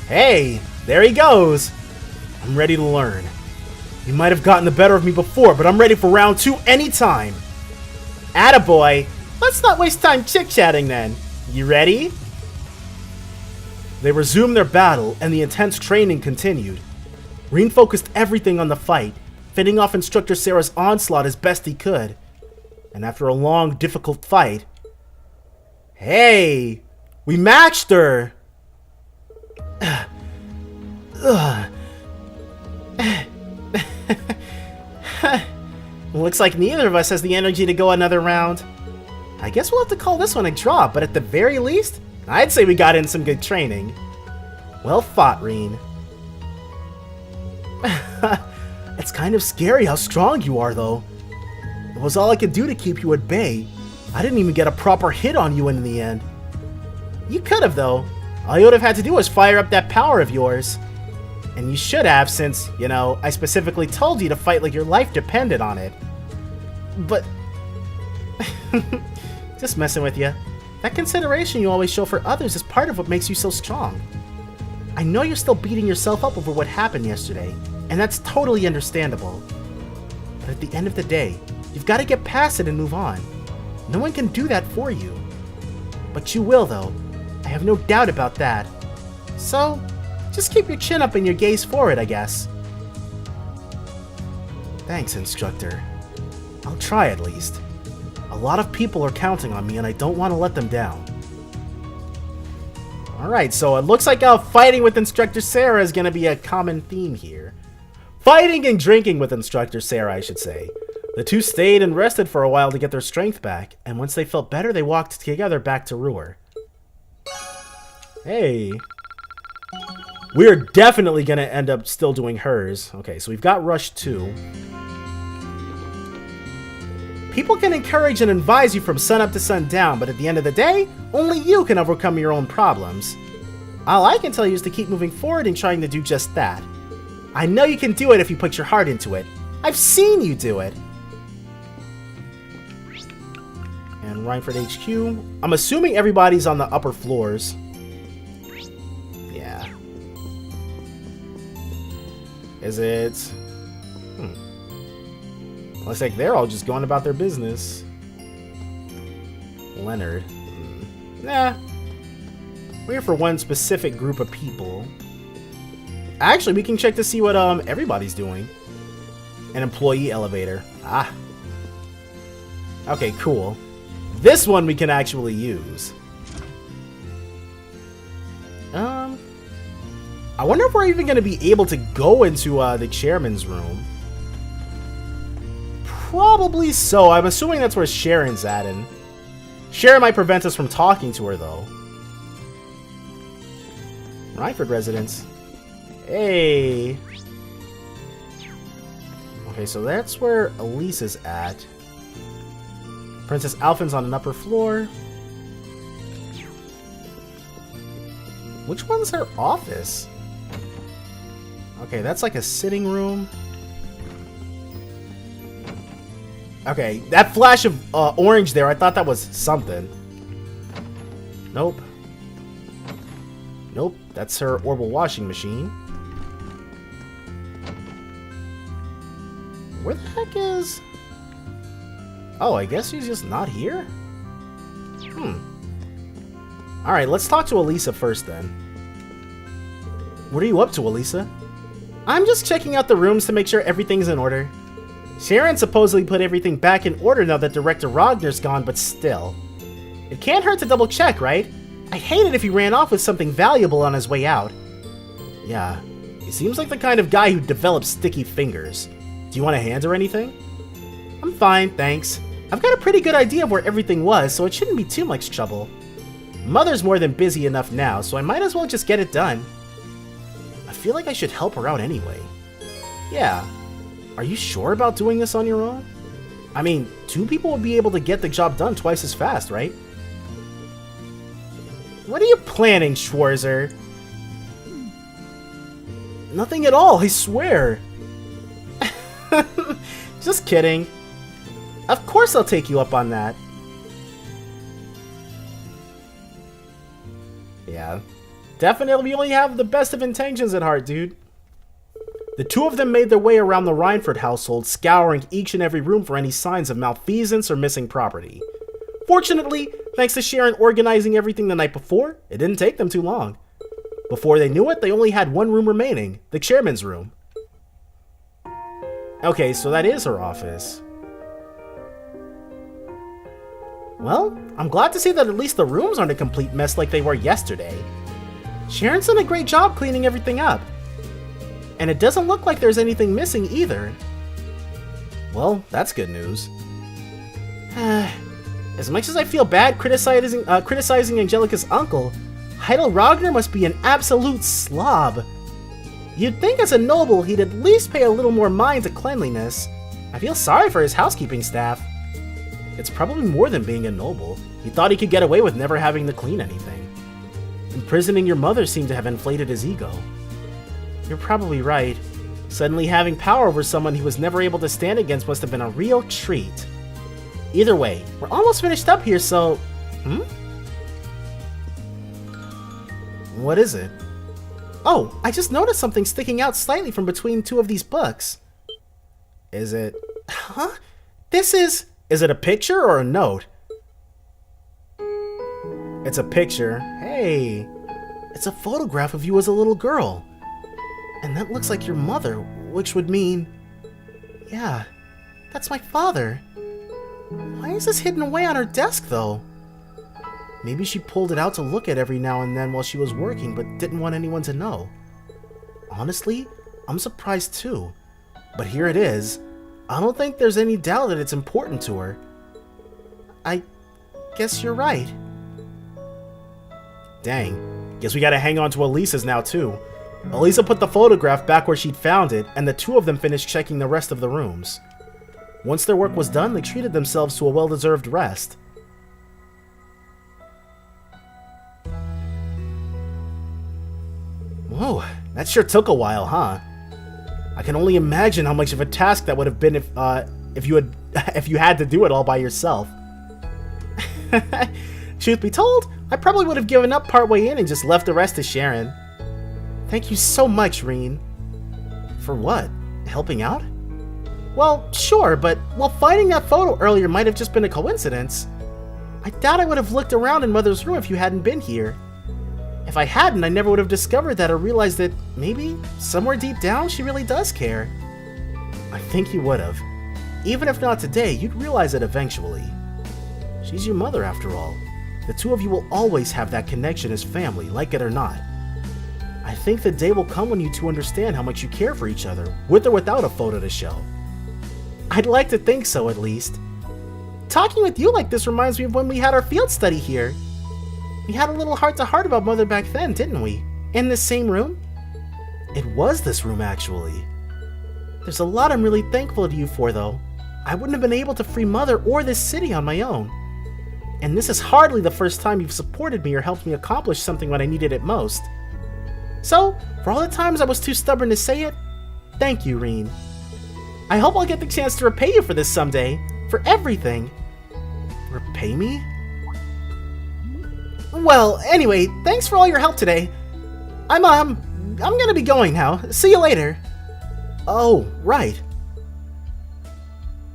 Hey, there he goes. I'm ready to learn. You might have gotten the better of me before, but I'm ready for round 2 anytime. Attaboy. Let's not waste time chit-chatting then. You ready? They resumed their battle, and the intense training continued. Reen focused everything on the fight, fending off Instructor Sarah's onslaught as best he could. And after a long, difficult fight... Hey! We matched her! Looks like neither of us has the energy to go another round. I guess we'll have to call this one a draw, but at the very least, I'd say we got in some good training. Well fought, Reen. It's kind of scary how strong you are, though. It was all I could do to keep you at bay. I didn't even get a proper hit on you in the end. You could have, though. All you would have had to do was fire up that power of yours. And you should have, since, you know, I specifically told you to fight like your life depended on it. But... just messing with you. That consideration you always show for others is part of what makes you so strong. I know you're still beating yourself up over what happened yesterday, and that's totally understandable. But at the end of the day, you've got to get past it and move on. No one can do that for you. But you will, though. I have no doubt about that. So, just keep your chin up and your gaze forward, I guess. Thanks, Instructor. I'll try at least. A lot of people are counting on me and I don't want to let them down. Alright, so it looks like fighting with Instructor Sarah is going to be a common theme here. Fighting and drinking with Instructor Sarah, I should say. The two stayed and rested for a while to get their strength back, and once they felt better, they walked together back to Roer. Hey. We're definitely going to end up still doing hers. Okay, so we've got Rush 2. People can encourage and advise you from sunup to sundown, but at the end of the day, only you can overcome your own problems. All I can tell you is to keep moving forward and trying to do just that. I know you can do it if you put your heart into it. I've seen you do it. And Reinford HQ. I'm assuming everybody's on the upper floors. Yeah. Is it? Looks like they're all just going about their business. Leonard. Nah. We're here for one specific group of people. Actually, we can check to see what everybody's doing. An employee elevator. Ah. Okay, cool. This one we can actually use. I wonder if we're even going to be able to go into the chairman's room. Probably so. I'm assuming that's where Sharon's at, and Sharon might prevent us from talking to her, though. Reinford residence. Hey. Okay, so that's where Elise is at. Princess Alphen's on an upper floor. Which one's her office? Okay, that's like a sitting room. Okay, that flash of orange there, I thought that was something. Nope. Nope, that's her orbital washing machine. Where the heck is... Oh, I guess she's just not here? Alright, let's talk to Elisa first then. What are you up to, Elisa? I'm just checking out the rooms to make sure everything's in order. Sharon supposedly put everything back in order now that Director Rogner's gone, but still. It can't hurt to double check, right? I'd hate it if he ran off with something valuable on his way out. Yeah, he seems like the kind of guy who develops sticky fingers. Do you want a hand or anything? I'm fine, thanks. I've got a pretty good idea of where everything was, so it shouldn't be too much trouble. Mother's more than busy enough now, so I might as well just get it done. I feel like I should help her out anyway. Yeah. Are you sure about doing this on your own? I mean, 2 people will be able to get the job done twice as fast, right? What are you planning, Schwarzer? Nothing at all, I swear. Just kidding. Of course I'll take you up on that. Yeah. Definitely we only have the best of intentions at heart, dude. The 2 of them made their way around the Reinford household, scouring each and every room for any signs of malfeasance or missing property. Fortunately, thanks to Sharon organizing everything the night before, it didn't take them too long. Before they knew it, they only had one room remaining, the chairman's room. Okay, so that is her office. Well, I'm glad to see that at least the rooms aren't a complete mess like they were yesterday. Sharon's done a great job cleaning everything up. And it doesn't look like there's anything missing either. Well, that's good news. As much as I feel bad criticizing Angelica's uncle, Heidel Rogner must be an absolute slob. You'd think as a noble he'd at least pay a little more mind to cleanliness. I feel sorry for his housekeeping staff. It's probably more than being a noble. He thought he could get away with never having to clean anything. Imprisoning your mother seemed to have inflated his ego. You're probably right. Suddenly having power over someone he was never able to stand against must have been a real treat. Either way, we're almost finished up here, so... What is it? Oh, I just noticed something sticking out slightly from between 2 of these books. Is it... Huh? This is... Is it a picture or a note? It's a picture. Hey, it's a photograph of you as a little girl. And that looks like your mother, which would mean... Yeah, that's my father. Why is this hidden away on her desk, though? Maybe she pulled it out to look at every now and then while she was working, but didn't want anyone to know. Honestly, I'm surprised too. But here it is. I don't think there's any doubt that it's important to her. I guess you're right. Dang. Guess we gotta hang on to Elisa's now too. Elisa put the photograph back where she'd found it, and the 2 of them finished checking the rest of the rooms. Once their work was done, they treated themselves to a well-deserved rest. Whoa, that sure took a while, huh? I can only imagine how much of a task that would have been if you had to do it all by yourself. Truth be told, I probably would have given up partway in and just left the rest to Sharon. Thank you so much, Reen. For what? Helping out? Well, sure, but finding that photo earlier might have just been a coincidence. I doubt I would have looked around in Mother's room if you hadn't been here. If I hadn't, I never would have discovered that or realized that maybe, somewhere deep down, she really does care. I think you would have. Even if not today, you'd realize it eventually. She's your mother, after all. The two of you will always have that connection as family, like it or not. I think the day will come when you two understand how much you care for each other, with or without a photo to show. I'd like to think so, at least. Talking with you like this reminds me of when we had our field study here. We had a little heart-to-heart about Mother back then, didn't we? In this same room? It was this room, actually. There's a lot I'm really thankful to you for, though. I wouldn't have been able to free Mother or this city on my own. And this is hardly the first time you've supported me or helped me accomplish something when I needed it most. So, for all the times I was too stubborn to say it, thank you, Reen. I hope I'll get the chance to repay you for this someday. For everything. Repay me? Well, anyway, thanks for all your help today. I'm gonna be going now. See you later. Oh, right.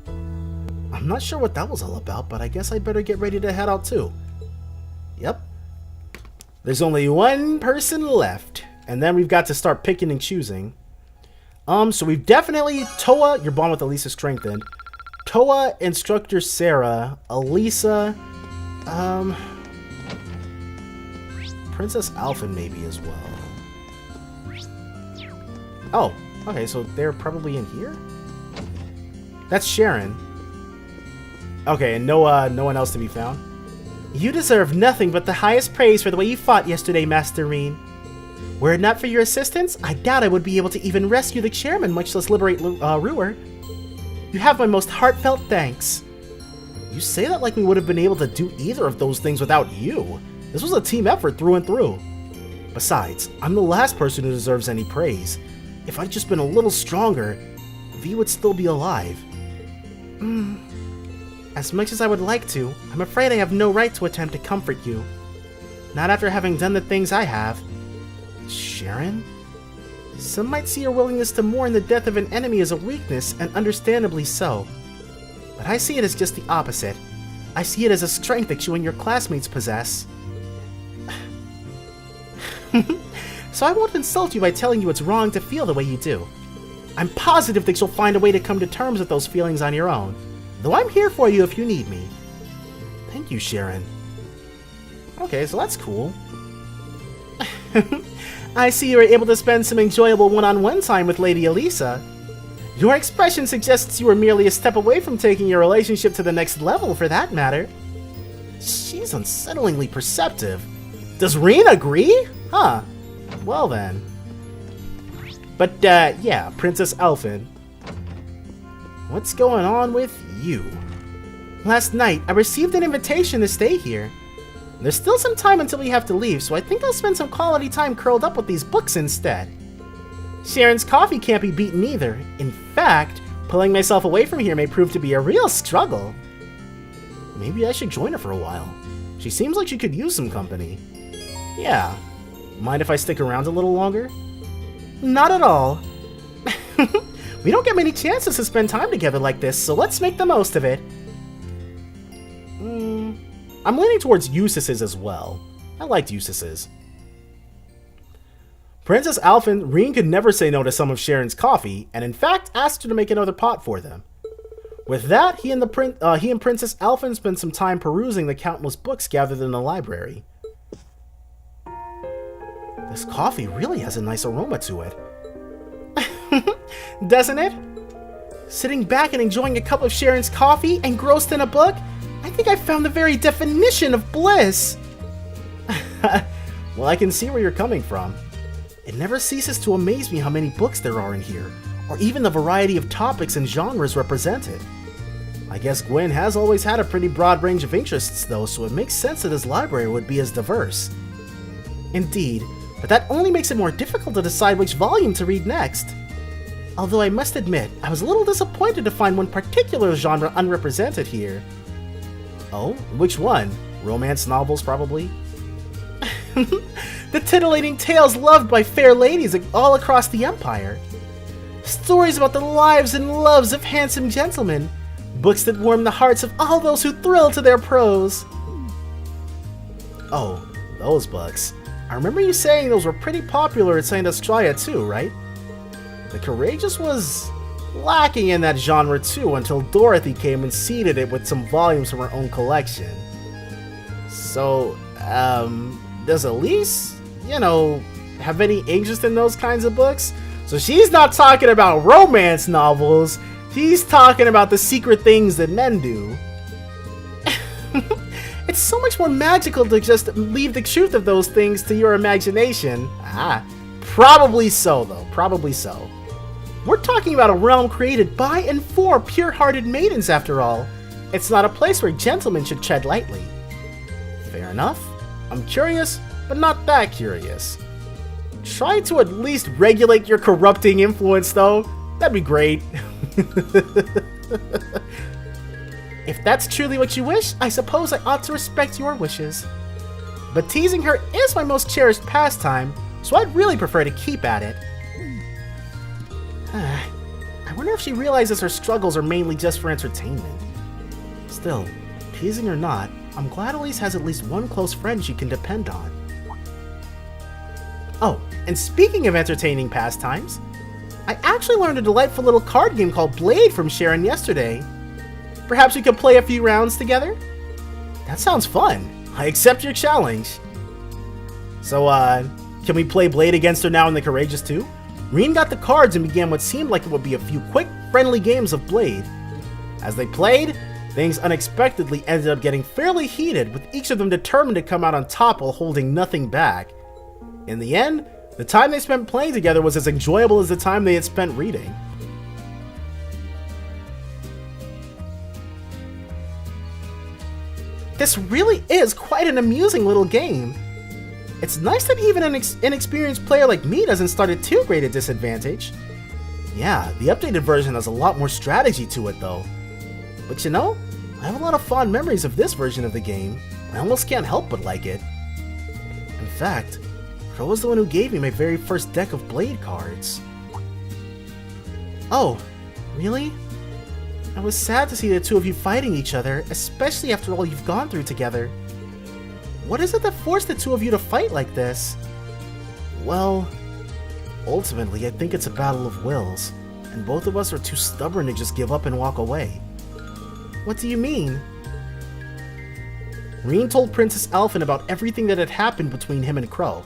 I'm not sure what that was all about, but I guess I better get ready to head out too. Yep. There's only one person left, and then we've got to start picking and choosing. So we've definitely Toa, your bond with Elisa strengthened. Toa, Instructor Sarah, Elisa, Princess Alphen maybe as well. Oh, okay, so they're probably in here? That's Sharon. Okay, and no one else to be found. You deserve nothing but the highest praise for the way you fought yesterday, Master Reen. Were it not for your assistance, I doubt I would be able to even rescue the chairman, much less liberate Roer. You have my most heartfelt thanks. You say that like we would have been able to do either of those things without you. This was a team effort through and through. Besides, I'm the last person who deserves any praise. If I'd just been a little stronger, V would still be alive. As much as I would like to, I'm afraid I have no right to attempt to comfort you. Not after having done the things I have. Sharon? Some might see your willingness to mourn the death of an enemy as a weakness, and understandably so. But I see it as just the opposite. I see it as a strength that you and your classmates possess. So I won't insult you by telling you it's wrong to feel the way you do. I'm positive that you'll find a way to come to terms with those feelings on your own, though I'm here for you if you need me. Thank you, Sharon. Okay, so that's cool. I see you were able to spend some enjoyable one-on-one time with Lady Elisa. Your expression suggests you were merely a step away from taking your relationship to the next level, for that matter. She's unsettlingly perceptive. Does Reen agree? Huh. Well then. But, yeah, Princess Alphen. What's going on with you? Last night, I received an invitation to stay here. There's still some time until we have to leave, so I think I'll spend some quality time curled up with these books instead. Sharon's coffee can't be beaten either. In fact, pulling myself away from here may prove to be a real struggle. Maybe I should join her for a while. She seems like she could use some company. Yeah. Mind if I stick around a little longer? Not at all. We don't get many chances to spend time together like this, so let's make the most of it. I'm leaning towards Eustace's as well. I liked Eustace's. Princess Alphen, Reen could never say no to some of Sharon's coffee, and in fact asked her to make another pot for them. With that, he and Princess Alphen spent some time perusing the countless books gathered in the library. This coffee really has a nice aroma to it. Doesn't it? Sitting back and enjoying a cup of Sharon's coffee, engrossed in a book? I think I found the very definition of bliss. Well, I can see where you're coming from. It never ceases to amaze me how many books there are in here, or even the variety of topics and genres represented. I guess Gwen has always had a pretty broad range of interests though, so it makes sense that his library would be as diverse. Indeed, but that only makes it more difficult to decide which volume to read next. Although I must admit, I was a little disappointed to find one particular genre unrepresented here. Oh, which one? Romance novels, probably? The titillating tales loved by fair ladies all across the Empire. Stories about the lives and loves of handsome gentlemen. Books that warm the hearts of all those who thrill to their prose. Oh, those books. I remember you saying those were pretty popular at St. Australia too, right? The Courageous was lacking in that genre too until Dorothy came and seeded it with some volumes from her own collection. So, does Elise, have any interest in those kinds of books? So she's not talking about romance novels, she's talking about the secret things that men do. It's so much more magical to just leave the truth of those things to your imagination. Probably so though, probably so. We're talking about a realm created by and for pure-hearted maidens after all. It's not a place where gentlemen should tread lightly. Fair enough. I'm curious, but not that curious. Try to at least regulate your corrupting influence though. That'd be great. If that's truly what you wish, I suppose I ought to respect your wishes. But teasing her is my most cherished pastime, so I'd really prefer to keep at it. I wonder if she realizes her struggles are mainly just for entertainment. Still, teasing or not, I'm glad Elise has at least one close friend she can depend on. Oh, and speaking of entertaining pastimes, I actually learned a delightful little card game called Blade from Sharon yesterday. Perhaps we could play a few rounds together? That sounds fun. I accept your challenge. So, can we play Blade against her now in the Courageous too? Reen got the cards and began what seemed like it would be a few quick, friendly games of Blade. As they played, things unexpectedly ended up getting fairly heated, with each of them determined to come out on top while holding nothing back. In the end, the time they spent playing together was as enjoyable as the time they had spent reading. This really is quite an amusing little game. It's nice that even an inexperienced player like me doesn't start at too great a disadvantage. Yeah, the updated version has a lot more strategy to it though. But I have a lot of fond memories of this version of the game. I almost can't help but like it. In fact, Crow was the one who gave me my very first deck of Blade cards. Oh, really? I was sad to see the two of you fighting each other, especially after all you've gone through together. What is it that forced the two of you to fight like this? Well, ultimately I think it's a battle of wills, and both of us are too stubborn to just give up and walk away. What do you mean? Reen told Princess Elfin about everything that had happened between him and Crow.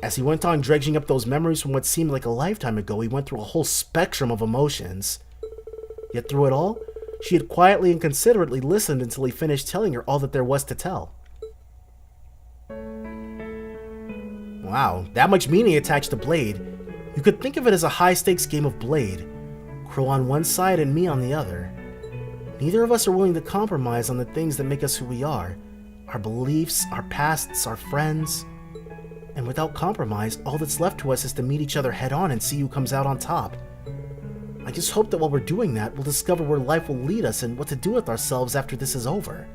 As he went on dredging up those memories from what seemed like a lifetime ago, he went through a whole spectrum of emotions. Yet through it all, she had quietly and considerately listened until he finished telling her all that there was to tell. Wow, that much meaning attached to Blade. You could think of it as a high-stakes game of Blade. Crow on one side and me on the other. Neither of us are willing to compromise on the things that make us who we are. Our beliefs, our pasts, our friends. And without compromise, all that's left to us is to meet each other head-on and see who comes out on top. I just hope that while we're doing that, we'll discover where life will lead us and what to do with ourselves after this is over.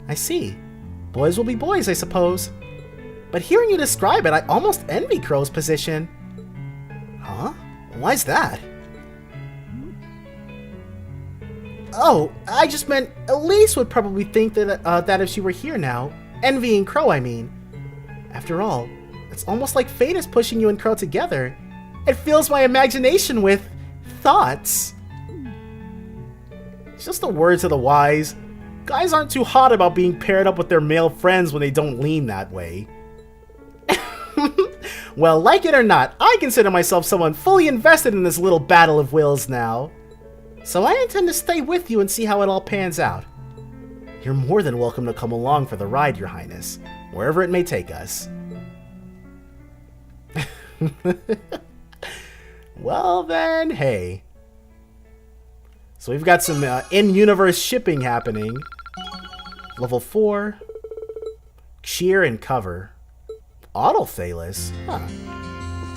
I see. Boys will be boys, I suppose. But hearing you describe it, I almost envy Crow's position. Huh? Why's that? Oh, I just meant Elise would probably think that that if she were here now. Envying Crow, I mean. After all, it's almost like fate is pushing you and Crow together. It fills my imagination with thoughts. It's just the words of the wise. Guys aren't too hot about being paired up with their male friends when they don't lean that way. Well, like it or not, I consider myself someone fully invested in this little battle of wills now. So I intend to stay with you and see how it all pans out. You're more than welcome to come along for the ride, Your Highness, wherever it may take us. Well then, hey. So we've got some in-universe shipping happening. Level 4. Cheer and cover. Autothalus? Huh.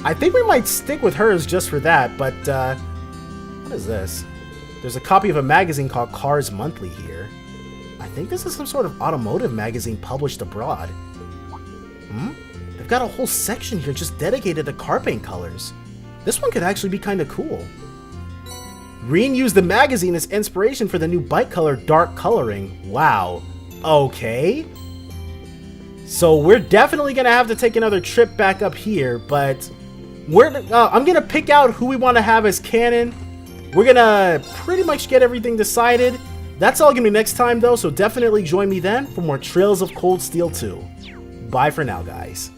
I think we might stick with hers just for that, but, what is this? There's a copy of a magazine called Cars Monthly here. I think this is some sort of automotive magazine published abroad. They've got a whole section here just dedicated to car paint colors. This one could actually be kind of cool. Reen used the magazine as inspiration for the new bike color dark coloring. Wow. Okay. So we're definitely going to have to take another trip back up here, but I'm going to pick out who we want to have as canon. We're going to pretty much get everything decided. That's all going to be next time though, so definitely join me then for more Trails of Cold Steel 2. Bye for now, guys.